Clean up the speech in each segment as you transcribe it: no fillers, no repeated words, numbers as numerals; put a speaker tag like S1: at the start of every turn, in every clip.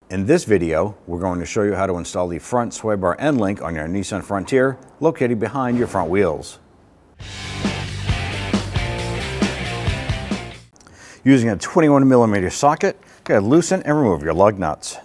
S1: In this video, we're going to show you how to install the front sway bar end link on your Nissan Frontier located behind your front wheels. Using a 21mm socket, go ahead, loosen and remove your lug nuts.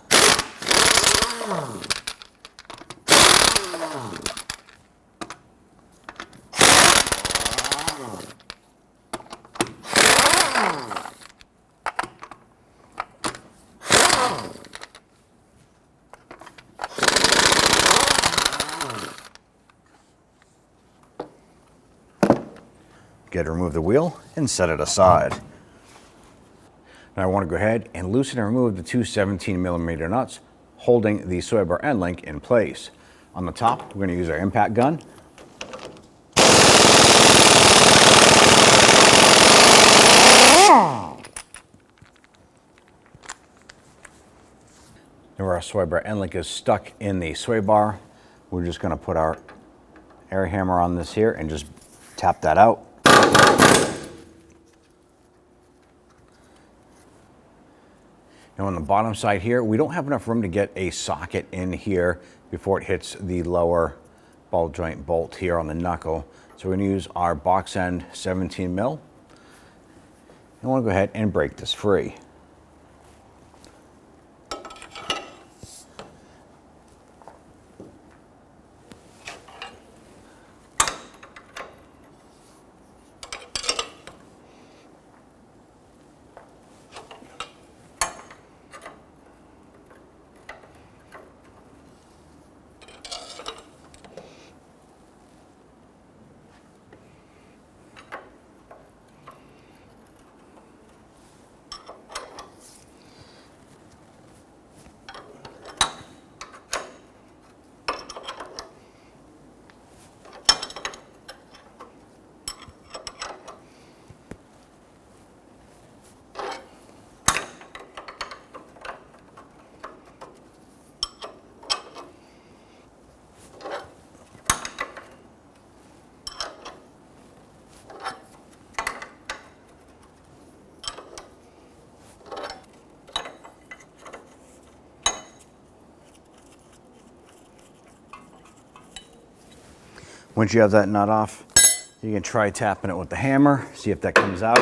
S1: Get to remove the wheel and set it aside. Now I want to go ahead and loosen and remove the two 17mm nuts holding the sway bar end link in place. On the top, we're going to use our impact gun. And where our sway bar end link is stuck in the sway bar, we're just going to put our air hammer on this here and just tap that out. Now on the bottom side here, we don't have enough room to get a socket in here before it hits the lower ball joint bolt here on the knuckle. So we're going to use our box end 17 mil. I want to go ahead and break this free. Once you have that nut off, you can try tapping it with the hammer, see if that comes out.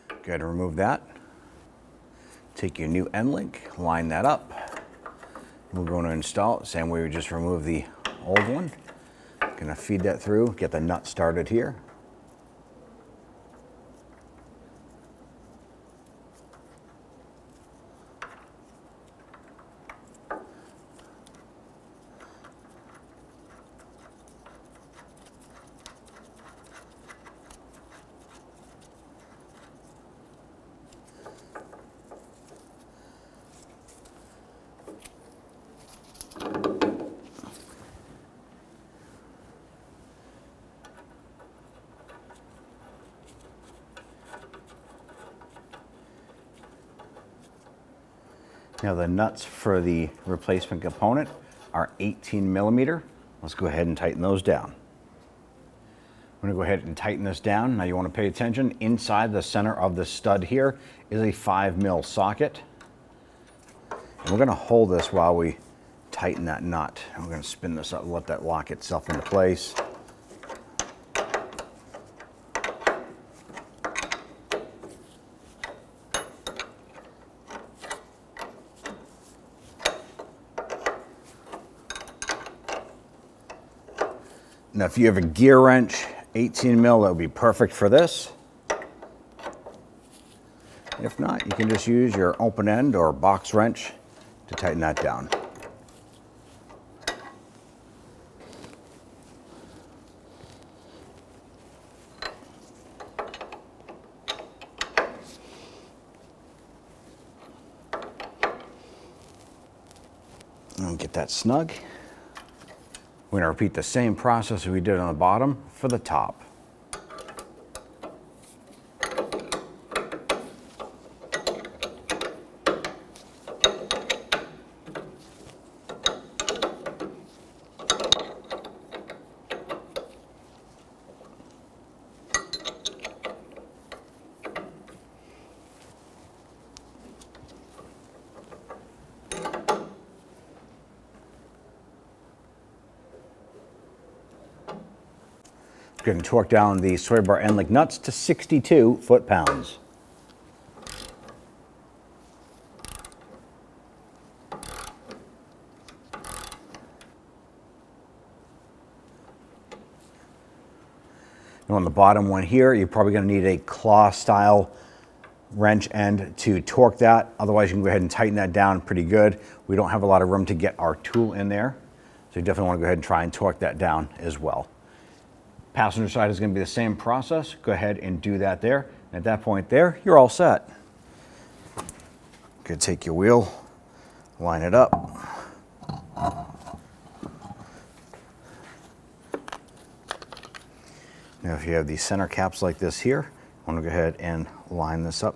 S1: Go ahead and remove that. Take your new end link, line that up. We're going to install it, same way we just removed the old one. Gonna feed that through, get the nut started here. Now the nuts for the replacement component are 18mm. Let's go ahead and tighten those down. I'm going to go ahead and tighten this down. Now you want to pay attention. Inside the center of the stud here is a 5mm socket. And we're going to hold this while we tighten that nut. And we're going to spin this up and let that lock itself into place. Now if you have a gear wrench, 18mm, that would be perfect for this. If not, you can just use your open end or box wrench to tighten that down. And get that snug. We're going to repeat the same process we did on the bottom for the top. Let's go ahead and torque down the sway bar end link nuts to 62 foot-pounds. On the bottom one here, you're probably going to need a claw-style wrench end to torque that. Otherwise, you can go ahead and tighten that down pretty good. We don't have a lot of room to get our tool in there, so you definitely want to go ahead and try and torque that down as well. Passenger side is going to be the same process. Go ahead and do that there. And at that point there, you're all set. Good, take your wheel, line it up. Now if you have these center caps like this here, I want to go ahead and line this up.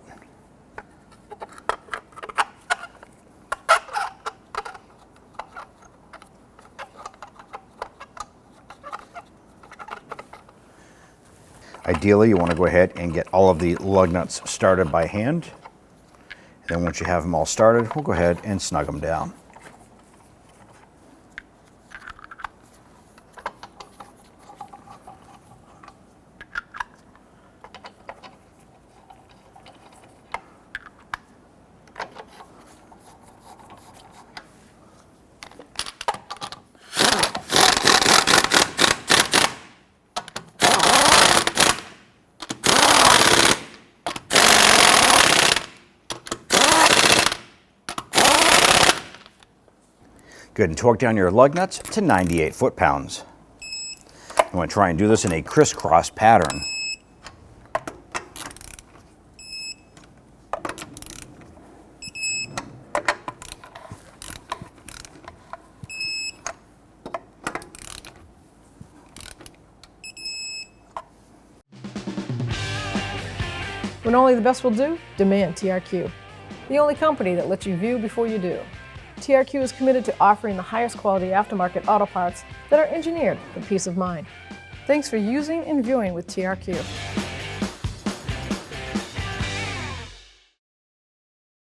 S1: Ideally, you want to go ahead and get all of the lug nuts started by hand. And then once you have them all started, we'll go ahead and snug them down. Good, and torque down your lug nuts to 98 foot-pounds. You want to try and do this in a crisscross pattern.
S2: When only the best will do, demand TRQ. The only company that lets you view before you do. TRQ is committed to offering the highest quality aftermarket auto parts that are engineered for peace of mind. Thanks for using and viewing with TRQ.